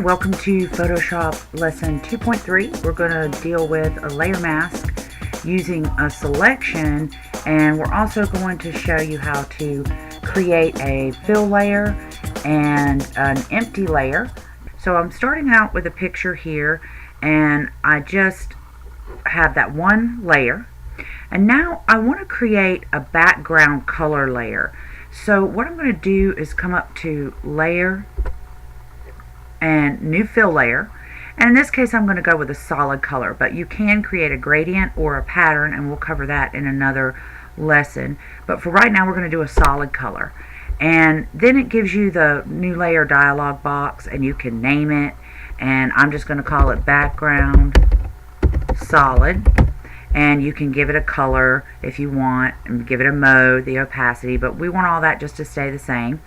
welcome to Photoshop lesson 2.3. We're going to deal with a layer mask using a selection, and we're also going to show you how to create a fill layer and an empty layer. So I'm starting out with a picture here, and I just have that one layer, and now I want to create a background color layer. So what I'm going to do is come up to layer and new fill layer, and in this case I'm going to go with a solid color, but you can create a gradient or a pattern, and we'll cover that in another lesson. But for right now we're going to do a solid color, and then it gives you the new layer dialog box, and you can name it, and I'm just going to call it background solid, and you can give it a color if you want and give it a mode, the opacity, but we want all that just to stay the same.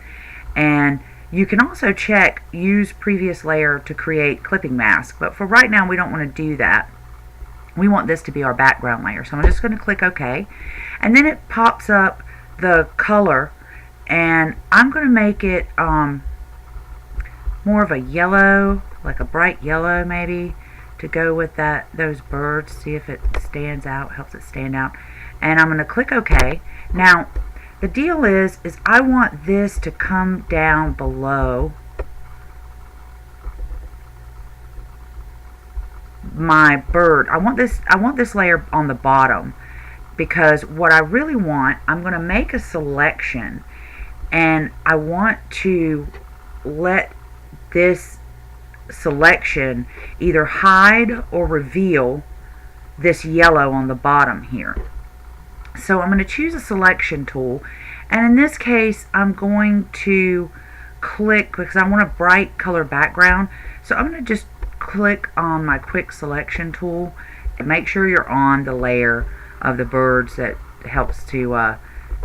And you can also check use previous layer to create clipping mask, but for right now we don't want to do that. We want this to be our background layer, so I'm just going to click OK, and then it pops up the color, and I'm going to make it more of a yellow, like a bright yellow maybe, to go with those birds. See if it stands out, helps it stand out. And I'm going to click OK. Now the deal is I want this to come down below my bird. I want this layer on the bottom, because what I really want, I'm going to make a selection, and I want to let this selection either hide or reveal this yellow on the bottom here. So I'm going to choose a selection tool, and in this case I'm going to click, because I want a bright color background, so I'm going to just click on my quick selection tool, and make sure you're on the layer of the birds. That helps to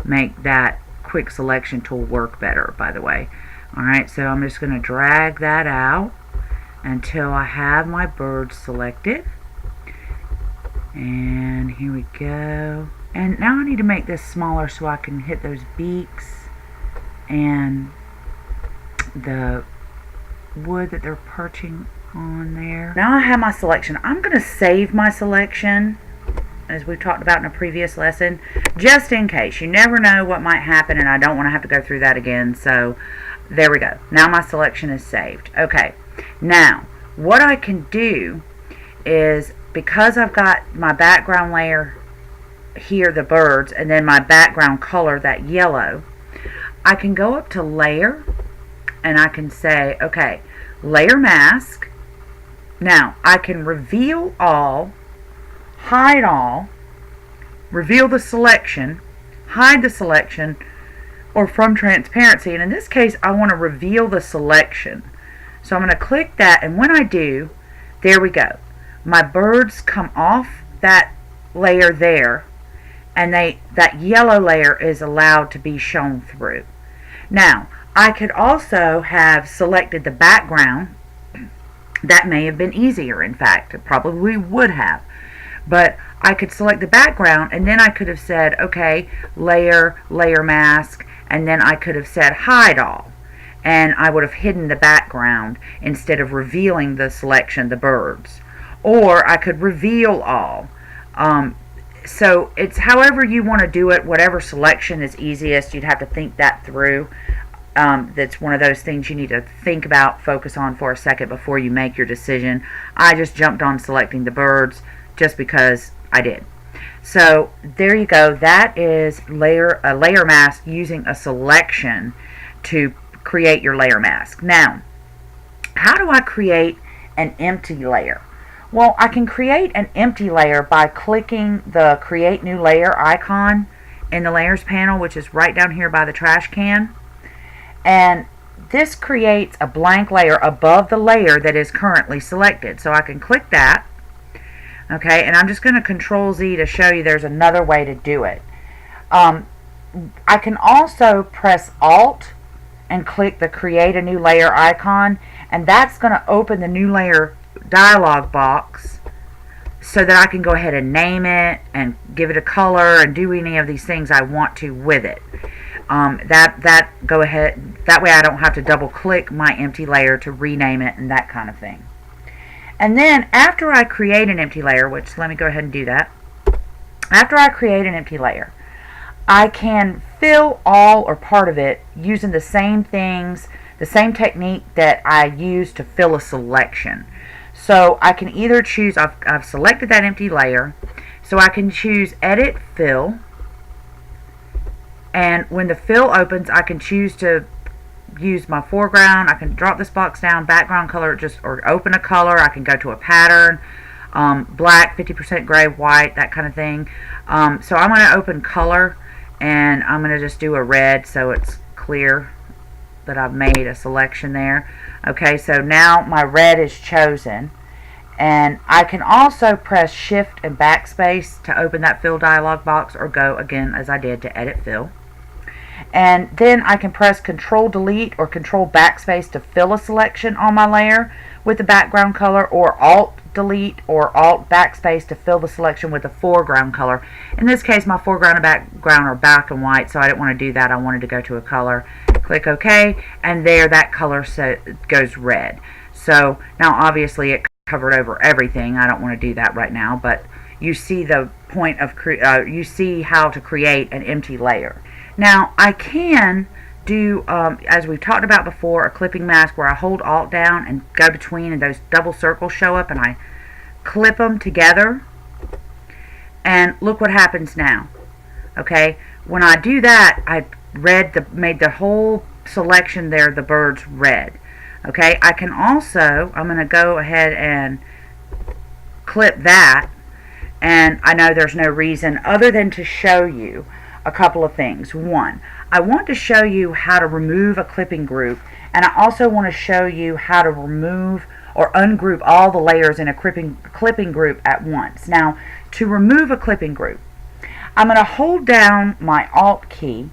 make that quick selection tool work better, by the way. Alright, so I'm just going to drag that out until I have my birds selected, and here we go. And now I need to make this smaller so I can hit those beaks and the wood that they're perching on there. Now I have my selection. I'm going to save my selection, as we've talked about in a previous lesson, just in case. You never know what might happen, and I don't want to have to go through that again. So there we go. Now my selection is saved. Okay, now what I can do is, because I've got my background layer here, the birds, and then my background color, that yellow, I can go up to layer, and I can say, okay, layer mask. Now I can reveal all, hide all, reveal the selection, hide the selection, or from transparency, and in this case I want to reveal the selection. So I'm going to click that, and when I do, there we go. My birds come off that layer there, and that yellow layer is allowed to be shown through. Now I could also have selected the background. That may have been easier. In fact, it probably would have. But I could select the background, and then I could have said, okay, layer mask, and then I could have said hide all, and I would have hidden the background instead of revealing the selection, the birds. Or I could reveal all. So it's however you want to do it, whatever selection is easiest. You'd have to think that through. That's one of those things you need to think about, focus on for a second before you make your decision. I just jumped on selecting the birds just because I did. So there you go. That is a layer mask using a selection to create your layer mask. Now, how do I create an empty layer? Well, I can create an empty layer by clicking the Create New Layer icon in the Layers panel, which is right down here by the trash can. And this creates a blank layer above the layer that is currently selected. So I can click that. Okay, and I'm just going to Control Z to show you there's another way to do it. I can also press Alt and click the Create a New Layer icon, and that's going to open the New Layer dialog box so that I can go ahead and name it and give it a color and do any of these things I want to with it. Go ahead. That way I don't have to double click my empty layer to rename it and that kind of thing. And then after I create an empty layer, which let me go ahead and do that. After I create an empty layer, I can fill all or part of it using the same things, the same technique that I use to fill a selection. So I can either choose, I've selected that empty layer, so I can choose Edit Fill, and when the fill opens, I can choose to use my foreground. I can drop this box down, background color, or open a color. I can go to a pattern, black, 50% gray, white, that kind of thing. So I'm going to open color, and I'm going to just do a red so it's clear that I've made a selection there. Okay, so now my red is chosen, and I can also press Shift and Backspace to open that fill dialog box, or go again as I did to Edit Fill. And then I can press Control Delete or Control Backspace to fill a selection on my layer with the background color, or Alt Delete or Alt Backspace to fill the selection with the foreground color. In this case, my foreground and background are black and white, so I didn't want to do that. I wanted to go to a color. Click OK, and there that color goes red. So now obviously it covered over everything. I don't want to do that right now, but you see the point of you see how to create an empty layer. Now I can do, as we've talked about before, a clipping mask where I hold Alt down and go between, and those double circles show up, and I clip them together, and look what happens now. Okay, when I do that, I made the whole selection there, the birds, red. Okay, I can also, I'm going to go ahead and clip that, and I know there's no reason other than to show you a couple of things. One, I want to show you how to remove a clipping group, and I also want to show you how to remove or ungroup all the layers in a clipping group at once. Now, to remove a clipping group, I'm going to hold down my Alt key,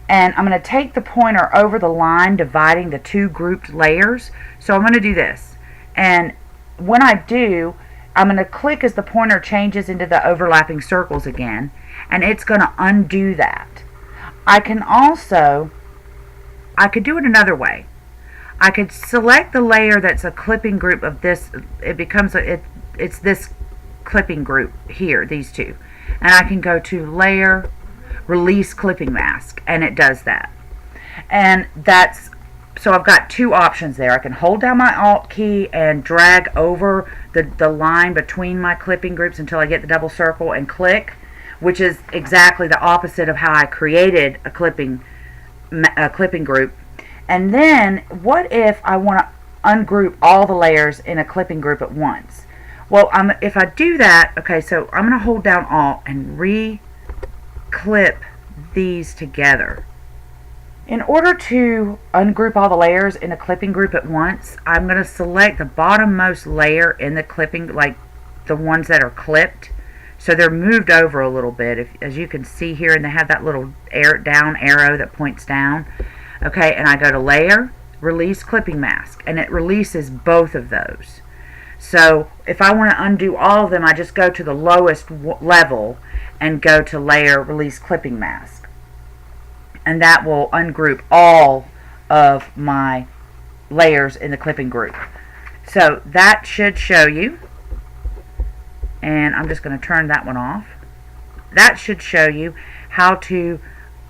and I'm going to take the pointer over the line dividing the two grouped layers. So I'm going to do this, and when I do, I'm going to click as the pointer changes into the overlapping circles again, and it's going to undo that. I can also, I could do it another way. I could select the layer that's a clipping group of this, it's this clipping group here, these two, and I can go to Layer, Release Clipping Mask, and it does that. And that's, so I've got two options there. I can hold down my Alt key and drag over the line between my clipping groups until I get the double circle and click, which is exactly the opposite of how I created a clipping group. And then what if I want to ungroup all the layers in a clipping group at once? Well, if I do that, okay, so I'm going to hold down Alt and re-clip these together. In order to ungroup all the layers in a clipping group at once, I'm going to select the bottommost layer in the clipping, like the ones that are clipped. So they're moved over a little bit, as you can see here, and they have that little down arrow that points down. Okay, and I go to Layer, Release Clipping Mask, and it releases both of those. So if I want to undo all of them, I just go to the lowest level and go to Layer, Release Clipping Mask. And that will ungroup all of my layers in the clipping group. So that should show you, and I'm just going to turn that one off. That should show you how to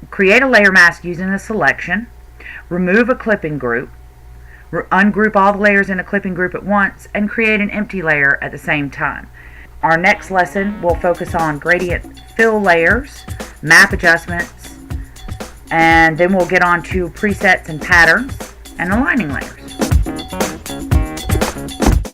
create a layer mask using a selection, remove a clipping group, ungroup all the layers in a clipping group at once, and create an empty layer at the same time. Our next lesson will focus on gradient fill layers, map adjustments, and then we'll get on to presets and patterns and aligning layers.